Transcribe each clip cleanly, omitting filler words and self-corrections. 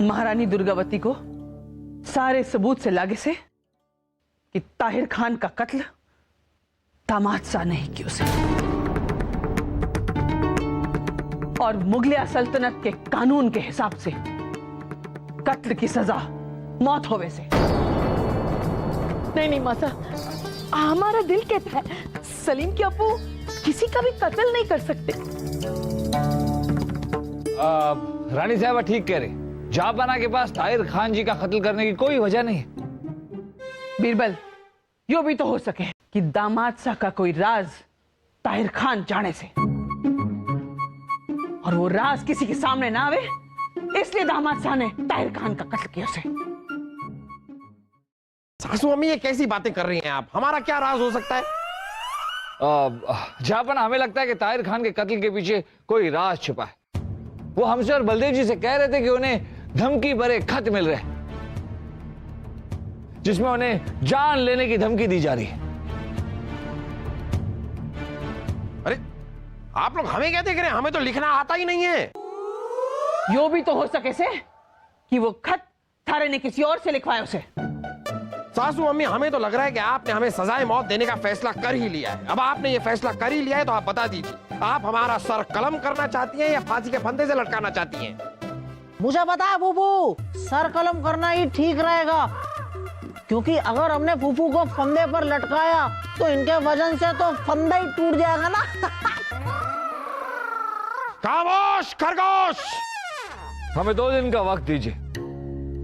महारानी दुर्गावती को सारे सबूत से लागे से कि ताहिर खान का कत्ल दामाद शाह ने ही किया उसे, और मुगलिया सल्तनत के कानून के हिसाब से कत्ल की सजा मौत होवे से। नहीं नहीं माता, हमारा दिल कहता है सलीम की अप्पू किसी का भी कत्ल नहीं कर सकते। रानी साहबा ठीक कह रही, जहांपनाह के पास ताहिर खान जी का कत्ल करने की कोई वजह नहीं है। बीरबल, यो भी तो हो सके कि दामाद शाह का कोई राज ताहिर खान जाने से, और वो राज किसी के सामने ना आवे, इसलिए दामाद शाह ने ताहिर खान का कत्ल किया उसे। सासू अम्मी ये कैसी बातें कर रही हैं आप? हमारा क्या राज हो सकता है? जहांपनाह, हमें लगता है कि ताहिर खान के कत्ल के पीछे कोई राज छिपा है। वो हमसे और बलदेव जी से कह रहे थे कि उन्हें धमकी भरे खत मिल रहे हैं जिसमें उन्हें जान लेने की धमकी दी जा रही है। अरे आप लोग हमें क्या देख रहे हैं? हमें तो लिखना आता ही नहीं है। यो भी तो हो सके से कि वो खत थारे ने किसी और से लिखवाया उसे। सासू अम्मी, हमें तो लग रहा है कि आपने हमें सजाए मौत देने का फैसला कर ही लिया है। अब आपने ये फैसला कर ही लिया है तो आप बता दीजिए, आप हमारा सर कलम करना चाहती हैं या फांसी के फंदे से लटकाना चाहती हैं? मुझे पता है फूफू, सर कलम करना ही ठीक रहेगा, क्योंकि अगर हमने फूफू को फंदे पर लटकाया तो इनके वजन से तो फंदा ही टूट जाएगा ना। खामोश खरगोश! हमें 2 दिन का वक्त दीजिए,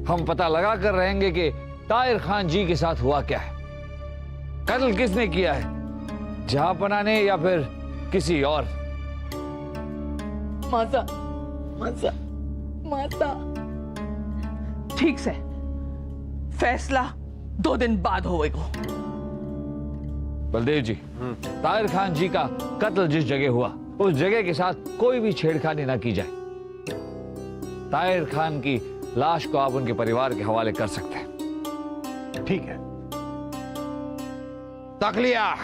हम पता लगा कर रहेंगे कि ताहिर खान जी के साथ हुआ क्या है, कत्ल किसने किया है, जहांपनाह ने या फिर किसी और। माता माता माता, ठीक से फैसला 2 दिन बाद होएगा। बलदेव जी, ताहिर खान जी का कत्ल जिस जगह हुआ उस जगह के साथ कोई भी छेड़खानी ना की जाए। ताहिर खान की लाश को आप उनके परिवार के हवाले कर सकते हैं। ठीक है, तक लिया।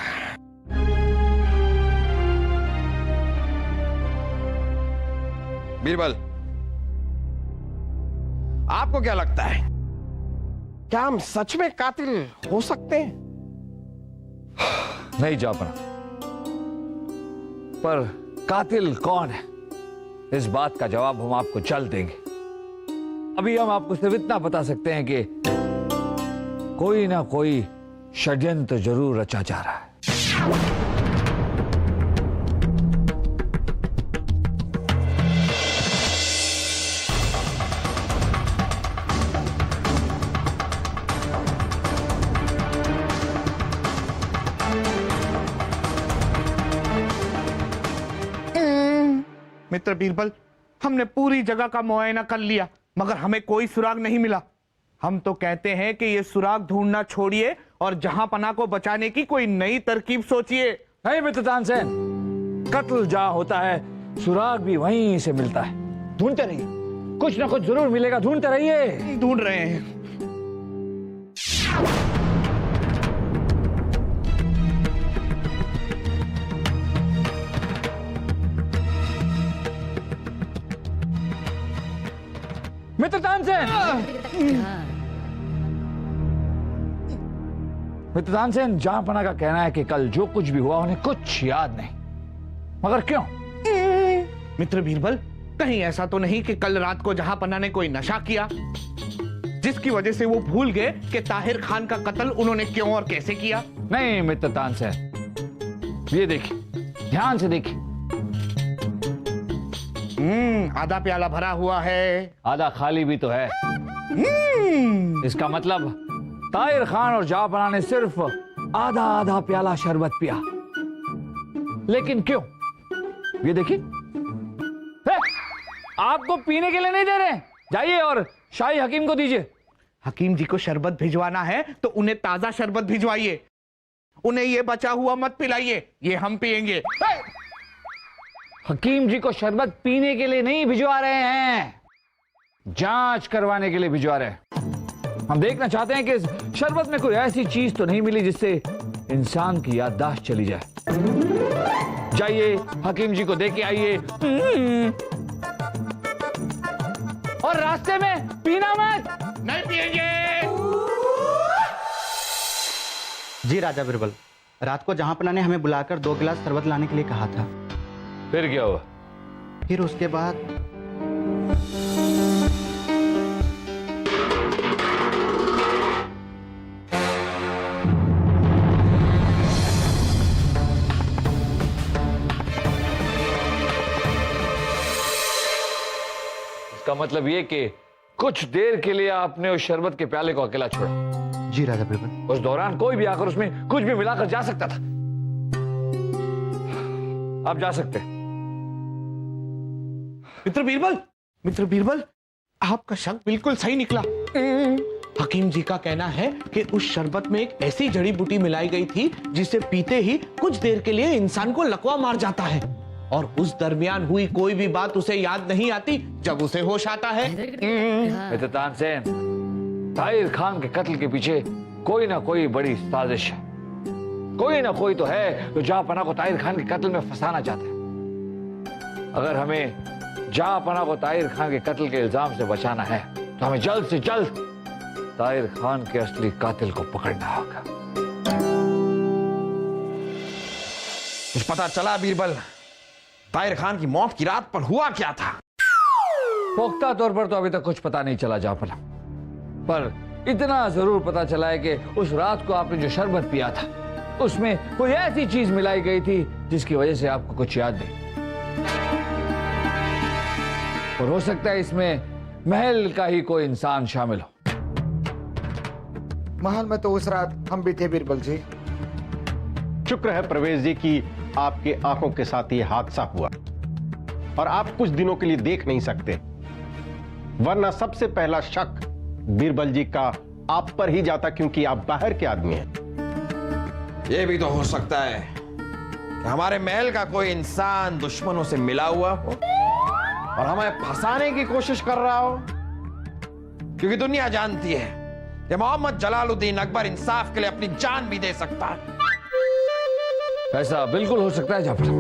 बीरबल, आपको क्या लगता है, क्या हम सच में कातिल हो सकते हैं? नहीं जहांपनाह, पर कातिल कौन है इस बात का जवाब हम आपको जल्द देंगे। अभी हम आपको सिर्फ इतना बता सकते हैं कि कोई ना कोई षड्यंत्र जरूर रचा जा रहा है। मित्र बीरबल, हमने पूरी जगह का मुआयना कर लिया मगर हमें कोई सुराग नहीं मिला। हम तो कहते हैं कि ये सुराग ढूंढना छोड़िए और जहांपनाह को बचाने की कोई नई तरकीब सोचिए। नहीं मित्र तानसेन, कत्ल जहां होता है सुराग भी वहीं से मिलता है। ढूंढते रहिए, कुछ ना कुछ जरूर मिलेगा, ढूंढते रहिए। ढूंढ रहे हैं। मित्र तानसेन, मित्र तानसेन, जहांपनाह का कहना है कि कल जो कुछ भी हुआ उन्हें कुछ याद नहीं, मगर क्यों? मित्र बीरबल, कहीं ऐसा तो नहीं कि कल रात को जहांपनाह ने कोई नशा किया जिसकी वजह से वो भूल गए कि ताहिर खान का कत्ल उन्होंने क्यों और कैसे किया? नहीं मित्र तानसेन, ये देखिए, ध्यान से देखिए। आधा प्याला भरा हुआ है, आधा खाली भी तो है। इसका मतलब ताहिर खान और जहांपनाह ने सिर्फ आधा आधा प्याला शरबत पिया। लेकिन क्यों? ये देखिए, आपको पीने के लिए नहीं दे रहे, जाइए और शाही हकीम को दीजिए। हकीम जी को शरबत भिजवाना है तो उन्हें ताजा शरबत भिजवाइए, उन्हें ये बचा हुआ मत पिलाइए, ये हम पिएंगे। हकीम जी को शरबत पीने के लिए नहीं भिजवा रहे हैं, जांच करवाने के लिए भिजवा रहे हैं। हम देखना चाहते हैं कि इस शरबत में कोई ऐसी चीज तो नहीं मिली जिससे इंसान की याददाश्त चली जाए। जाइए हकीम जी को दे के आइए, और रास्ते में पीना मत। नहीं पिएंगे। जी राजा बिरबल, रात को जहां पना ने हमें बुलाकर 2 गिलास शरबत लाने के लिए कहा था। फिर क्या हुआ? फिर उसके बाद इसका मतलब ये कि कुछ देर के लिए आपने उस शरबत के प्याले को अकेला छोड़ा। जी राजा बिरबल। उस दौरान कोई भी आकर उसमें कुछ भी मिलाकर जा सकता था। आप जा सकते हैं। मित्र बीरबल, आपका शक बिल्कुल सही निकला। हकीम जी का कहना है कि उस शरबत में एक ऐसी जड़ी बूटी मिलाई गई थी जिसे पीते ही कुछ देर के लिए इंसान को लकवा मार जाता है, और उस दरमियान हुई कोई भी बात उसे याद नहीं आती जब उसे होश आता है। मित्र तानसेन, ताहिर खान के कत्ल के पीछे कोई ना कोई बड़ी साजिश है। कोई ना कोई तो है जो जहांपना को ताहिर खान के कत्ल में फंसाना चाहता है। अगर हमें जहांपना को ताहिर खान के कत्ल के इल्जाम से बचाना है तो हमें जल्द से जल्द ताहिर खान के असली कातिल को पकड़ना होगा। कुछ पता चला बीरबल, ताहिर खान की मौत की रात पर हुआ क्या था? पुख्ता तौर पर तो अभी तक कुछ पता नहीं चला जहांपना, पर इतना जरूर पता चला है कि उस रात को आपने जो शरबत पिया था उसमें कोई ऐसी चीज मिलाई गई थी जिसकी वजह से आपको कुछ याद नहीं। और हो सकता है इसमें महल का ही कोई इंसान शामिल हो। महल में तो उस रात हम भी थे बीरबल जी। शुक्र है प्रवेश जी की आपके आंखों के साथ ये हादसा हुआ और आप कुछ दिनों के लिए देख नहीं सकते, वरना सबसे पहला शक बीरबल जी का आप पर ही जाता, क्योंकि आप बाहर के आदमी हैं। यह भी तो हो सकता है कि हमारे महल का कोई इंसान दुश्मनों से मिला हुआ हो और हमें फंसाने की कोशिश कर रहा हो, क्योंकि दुनिया जानती है कि मोहम्मद जलालुद्दीन अकबर इंसाफ के लिए अपनी जान भी दे सकता है। ऐसा बिल्कुल हो सकता है जहांपना।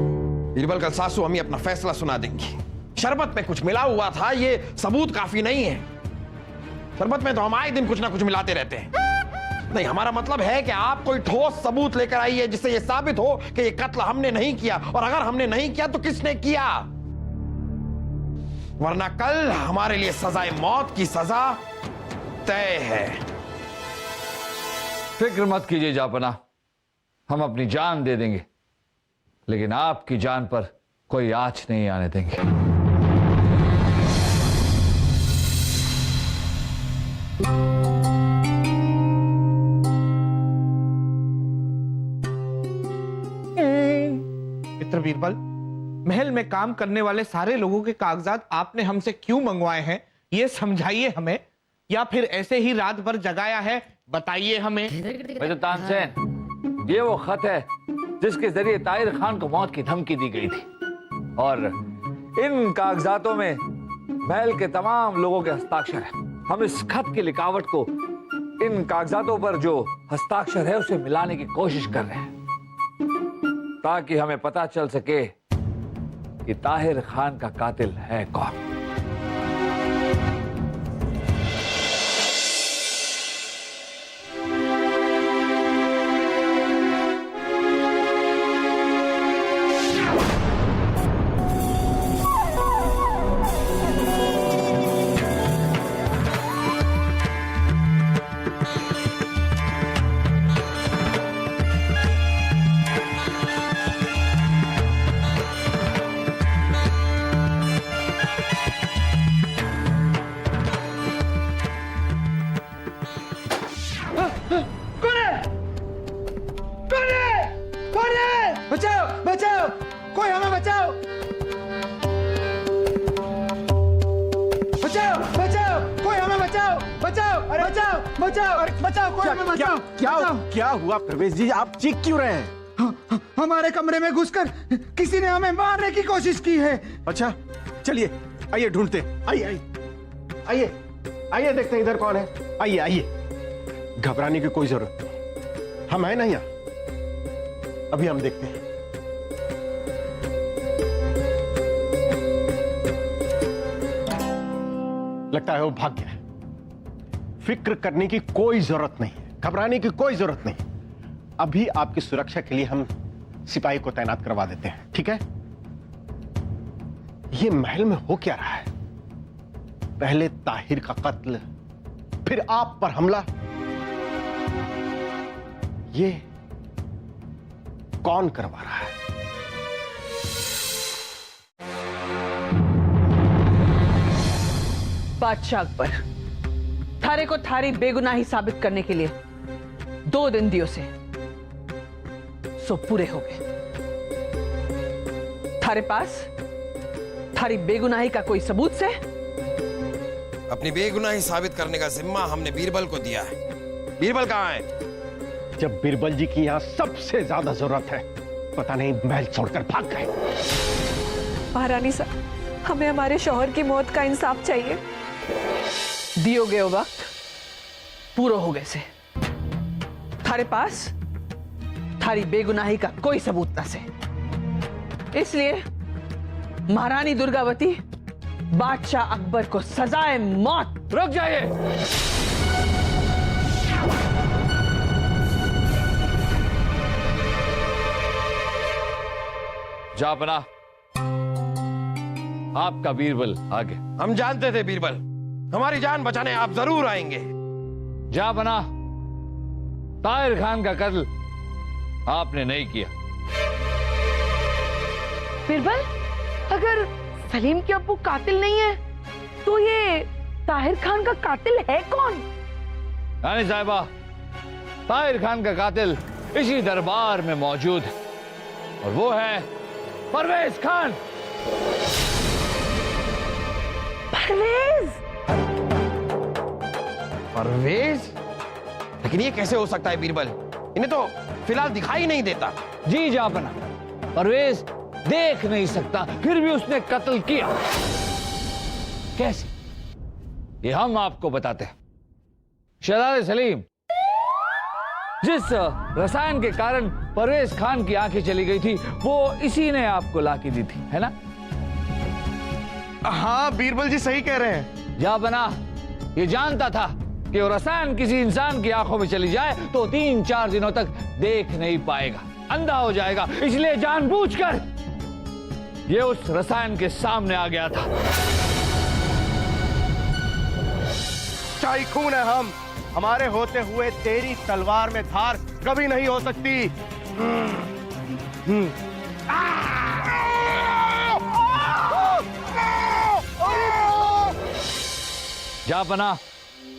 बीरबल, कल सासू अम्मी अपना फैसला सुना देंगी। शरबत में कुछ मिला हुआ था, ये सबूत काफी नहीं है। शरबत में तो हम आए दिन कुछ ना कुछ मिलाते रहते हैं। नहीं, हमारा मतलब है कि आप कोई ठोस सबूत लेकर आइए जिससे यह साबित हो कि यह कत्ल हमने नहीं किया, और अगर हमने नहीं किया तो किसने किया, वरना कल हमारे लिए सजाए मौत की सजा तय है। फिक्र मत कीजिए जहांपना, हम अपनी जान दे देंगे, लेकिन आपकी जान पर कोई आंच नहीं आने देंगे। मित्र बीरबल, महल में काम करने वाले सारे लोगों के कागजात आपने हमसे क्यों मंगवाए हैं, ये समझाइए हमें, या फिर ऐसे ही रात भर जगाया है, बताइए हमें। मित्र तानसेन, ये वो खत है जिसके जरिए ताहिर खान को मौत की धमकी दी गई थी, और इन कागजातों में महल के तमाम लोगों के हस्ताक्षर हैं। हम इस खत की लिखावट को इन कागजातों पर जो हस्ताक्षर है उसे मिलाने की कोशिश कर रहे हैं, ताकि हमें पता चल सके कि ताहिर खान का कातिल है कौन। बचाओ बचाओ, कोई हमें बचाओ, बचाओ बचाओ, कोई हमें बचाओ, बचाओ, अरे बचाओ। बचाओ बचाओ, कोई हमें बचाओ। बचाओ। क्या हुआ प्रवेश जी, आप चीख क्यों रहे हैं? हमारे कमरे में घुसकर किसी ने हमें मारने की कोशिश की है। अच्छा चलिए, आइए ढूंढते हैं। आइए आइए आइए आइए, देखते हैं इधर कौन है। आइए आइए, घबराने की कोई जरूरत नहीं, हम हैं ना यहाँ। अभी हम देखते हैं। लगता है वो भाग गया है। फिक्र करने की कोई जरूरत नहीं, घबराने की कोई जरूरत नहीं। अभी आपकी सुरक्षा के लिए हम सिपाही को तैनात करवा देते हैं, ठीक है? ये महल में हो क्या रहा है? पहले ताहिर का कत्ल, फिर आप पर हमला। ये कौन करवा रहा है? बादशाह अकबर, थारे को थारी बेगुनाही साबित करने के लिए 2 दिन दियो से सो पूरे हो गए। थारे पास थारी बेगुनाही का कोई सबूत से? अपनी बेगुनाही साबित करने का जिम्मा हमने बीरबल को दिया है। बीरबल कहाँ है? जब बीरबल जी की यहां सबसे ज्यादा जरूरत है, पता नहीं महल छोड़कर भाग गए। महारानी साहब, हमें हमारे शौहर की मौत का इंसाफ चाहिए। दियो गए वक्त पूरा हो गए से। थारे पास थारी बेगुनाही का कोई सबूत न से। इसलिए महारानी दुर्गावती बादशाह अकबर को सजाए मौत। रुक जाइए। जापना, आपका बीरबल आगे। हम जानते थे बीरबल, हमारी जान बचाने आप जरूर आएंगे। जापना, ताहिर खान का कत्ल आपने नहीं किया। बीरबल, अगर सलीम के अब्बू कातिल नहीं है, तो ये ताहिर खान का कातिल है कौन? रानी साहिबा, ताहिर खान का कातिल इसी दरबार में मौजूद है, और वो है परवेज खान। परवेज? परवेज? लेकिन ये कैसे हो सकता है बीरबल? इन्हें तो फिलहाल दिखाई नहीं देता। जी जापना, परवेज देख नहीं सकता, फिर भी उसने कत्ल किया। कैसे? ये हम आपको बताते हैं। शहजादे सलीम, जिस रसायन के कारण परवेज खान की आंखें चली गई थी, वो इसी ने आपको लाके दी थी, है ना? हाँ बीरबल जी सही कह रहे हैं। जापना ये जानता था कि वो रसायन किसी इंसान की आंखों में चली जाए तो 3-4 दिनों तक देख नहीं पाएगा, अंधा हो जाएगा। इसलिए जानबूझकर ये उस रसायन के सामने आ गया था। शाही खून है हम, हमारे होते हुए तेरी तलवार में धार कभी नहीं हो सकती। जापना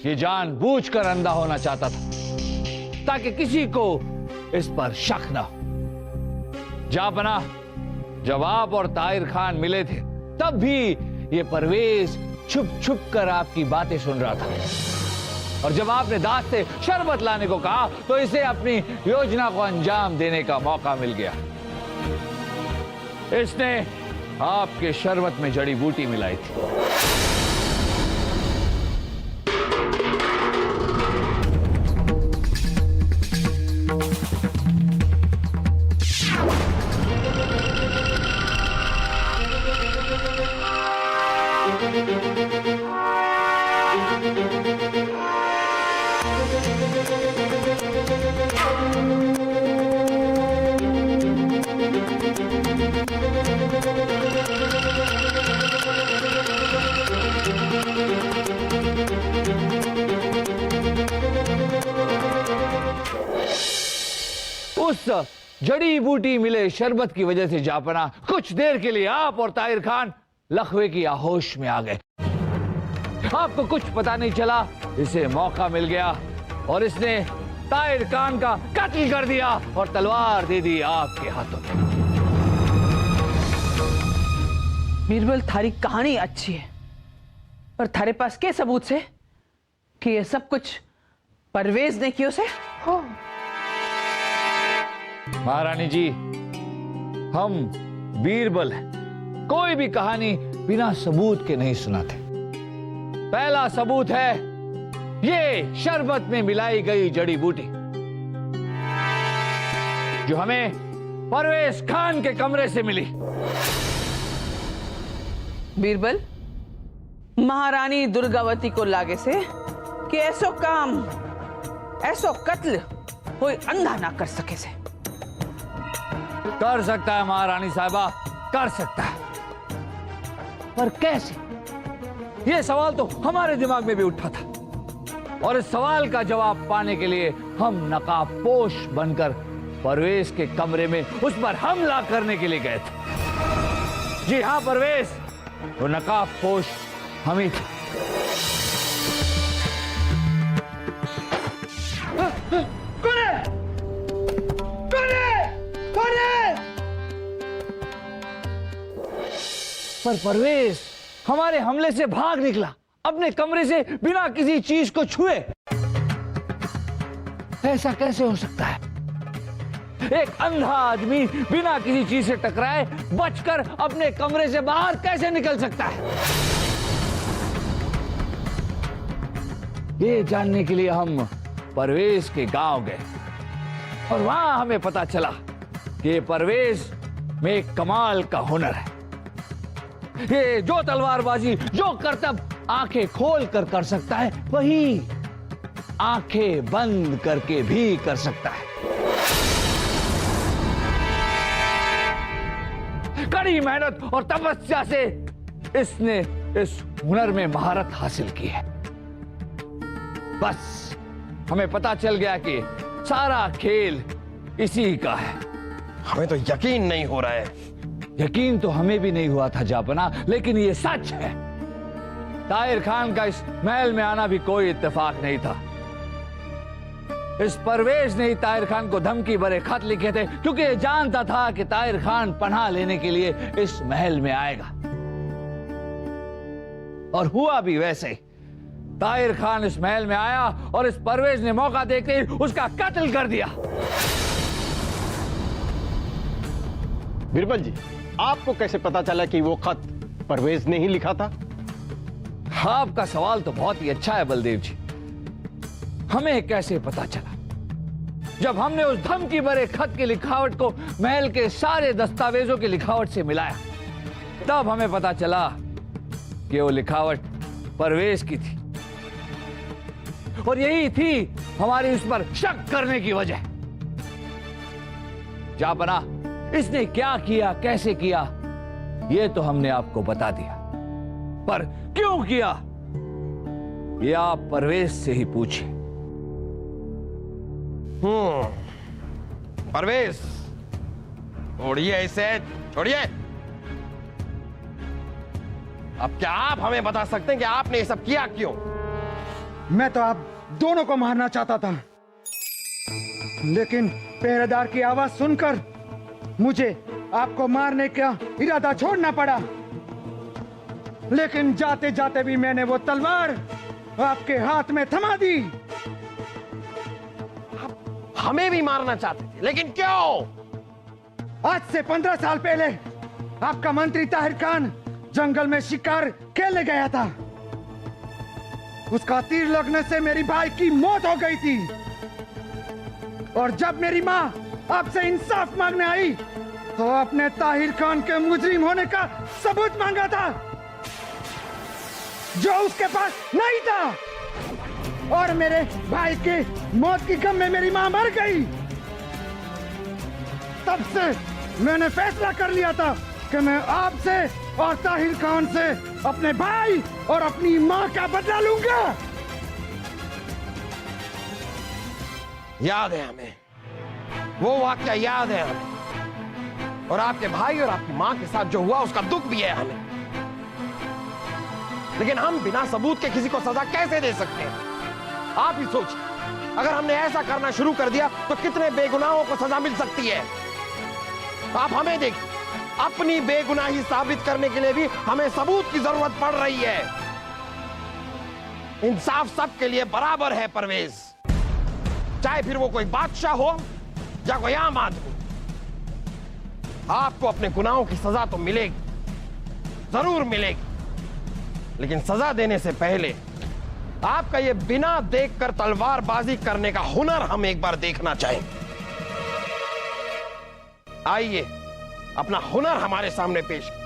ये जानबूझकर अंधा होना चाहता था ताकि किसी को इस पर शक न हो। जापना, जब आप और ताहिर खान मिले थे, तब भी ये परवेज छुप छुप कर आपकी बातें सुन रहा था, और जब आपने दास से शरबत लाने को कहा तो इसे अपनी योजना को अंजाम देने का मौका मिल गया। इसने आपके शरबत में जड़ी बूटी मिलाई थी। उस जड़ी बूटी मिले शरबत की वजह से जापना कुछ देर के लिए आप और ताहिर खान लखवे की आहोश में आ गए। आपको कुछ पता नहीं चला, इसे मौका मिल गया और इसने ताहिर खान का कत्ल कर दिया और तलवार दे दी आपके हाथों में। बीरबल, थारी कहानी अच्छी है, पर थारे पास के सबूत से कि यह सब कुछ परवेज ने किया उसे? महारानी जी, हम बीरबल हैं, कोई भी कहानी बिना सबूत के नहीं सुनाते। पहला सबूत है ये शरबत में मिलाई गई जड़ी बूटी जो हमें परवेज खान के कमरे से मिली। बीरबल, महारानी दुर्गावती को लागे से कि ऐसो काम, ऐसो कत्ल कोई अंधा ना कर सके से। कर सकता है महारानी साहिबा, कर सकता है, पर कैसे? यह सवाल तो हमारे दिमाग में भी उठा था और इस सवाल का जवाब पाने के लिए हम नकाबपोश बनकर परवेज के कमरे में उस पर हमला करने के लिए गए थे। जी हां परवेज, वो नकाबपोश हम ही थे। कौन है? कौन है? कौन है? पर परवेज हमारे हमले से भाग निकला, अपने कमरे से बिना किसी चीज को छुए। ऐसा कैसे हो सकता है? एक अंधा आदमी बिना किसी चीज से टकराए बचकर अपने कमरे से बाहर कैसे निकल सकता है? ये जानने के लिए हम परवेज के गांव गए और वहां हमें पता चला कि परवेज में एक कमाल का हुनर है। ये जो तलवारबाजी, जो करतब आंखें खोल कर सकता है, वही आंखें बंद करके भी कर सकता है। कड़ी मेहनत और तपस्या से इसने इस हुनर में महारत हासिल की है। बस हमें पता चल गया कि सारा खेल इसी का है। हमें तो यकीन नहीं हो रहा है। यकीन तो हमें भी नहीं हुआ था जापना, लेकिन ये सच है। ताहिर खान का इस महल में आना भी कोई इत्तेफाक नहीं था। इस परवेज ने ही ताहिर खान को धमकी भरे खत लिखे थे, क्योंकि ये जानता था कि ताहिर खान पनाह लेने के लिए इस महल में आएगा। और हुआ भी वैसे ही। ताहिर खान इस महल में आया और इस परवेज ने मौका देखते ही उसका कत्ल कर दिया। बीरबल जी, आपको कैसे पता चला कि वो खत परवेज ने ही लिखा था? आपका सवाल तो बहुत ही अच्छा है बलदेव जी। हमें कैसे पता चला? जब हमने उस धमकी भरे खत की लिखावट को महल के सारे दस्तावेजों की लिखावट से मिलाया, तब हमें पता चला कि वो लिखावट परवेज की थी और यही थी हमारी उस पर शक करने की वजह। जापना, इसने क्या किया, कैसे किया, यह तो हमने आपको बता दिया, पर क्यों किया ये आप परवेज से ही पूछिए। परवेज, छोड़िए इसे, छोड़िए। अब क्या आप हमें बता सकते हैं कि आपने ये सब किया क्यों? मैं तो आप दोनों को मारना चाहता था, लेकिन पहरेदार की आवाज सुनकर मुझे आपको मारने का इरादा छोड़ना पड़ा। लेकिन जाते जाते भी मैंने वो तलवार आपके हाथ में थमा दी। हमें भी मारना चाहते थे, लेकिन क्यों? आज से 15 साल पहले आपका मंत्री ताहिर खान जंगल में शिकार खेलने गया था। उसका तीर लगने से मेरी भाई की मौत हो गई थी और जब मेरी माँ आपसे इंसाफ मांगने आई तो आपने ताहिर खान के मुजरिम होने का सबूत मांगा था जो उसके पास नहीं था और मेरे भाई के मौत की गम में मेरी माँ मर गई। तब से मैंने फैसला कर लिया था कि मैं आपसे और ताहिर खान से अपने भाई और अपनी माँ का बदला लूंगा। याद है हमें, वो वाकया याद है हमें, और आपके भाई और आपकी माँ के साथ जो हुआ उसका दुख भी है हमें। लेकिन हम बिना सबूत के किसी को सजा कैसे दे सकते हैं? आप ही सोचिए, अगर हमने ऐसा करना शुरू कर दिया तो कितने बेगुनाहों को सजा मिल सकती है। आप हमें देखिए, अपनी बेगुनाही साबित करने के लिए भी हमें सबूत की जरूरत पड़ रही है। इंसाफ सबके लिए बराबर है परवेज। चाहे फिर वो कोई बादशाह हो या कोई आम आदमी। आपको अपने गुनाहों की सजा तो मिलेगी, जरूर मिलेगी, लेकिन सजा देने से पहले आपका ये बिना देखकर तलवारबाजी करने का हुनर हम एक बार देखना चाहेंगे। आइए अपना हुनर हमारे सामने पेश कीजिए।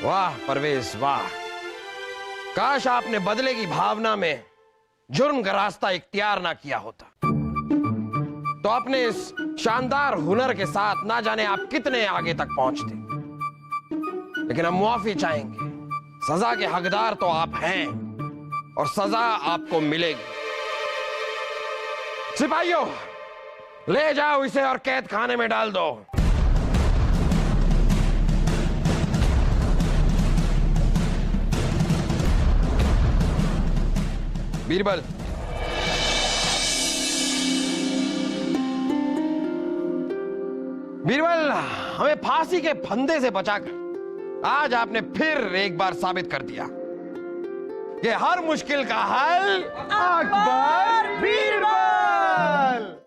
वाह परवेज वाह, काश आपने बदले की भावना में जुर्म का रास्ता इख्तियार ना किया होता, तो अपने इस शानदार हुनर के साथ ना जाने आप कितने आगे तक पहुंचते। लेकिन हम मुआफी चाहेंगे, सजा के हकदार तो आप हैं और सजा आपको मिलेगी। सिपाहियों, ले जाओ इसे और कैद खाने में डाल दो। बीरबल, बीरबल, हमें फांसी के फंदे से बचाकर आज आपने फिर एक बार साबित कर दिया कि हर मुश्किल का हल अकबर बीरबल।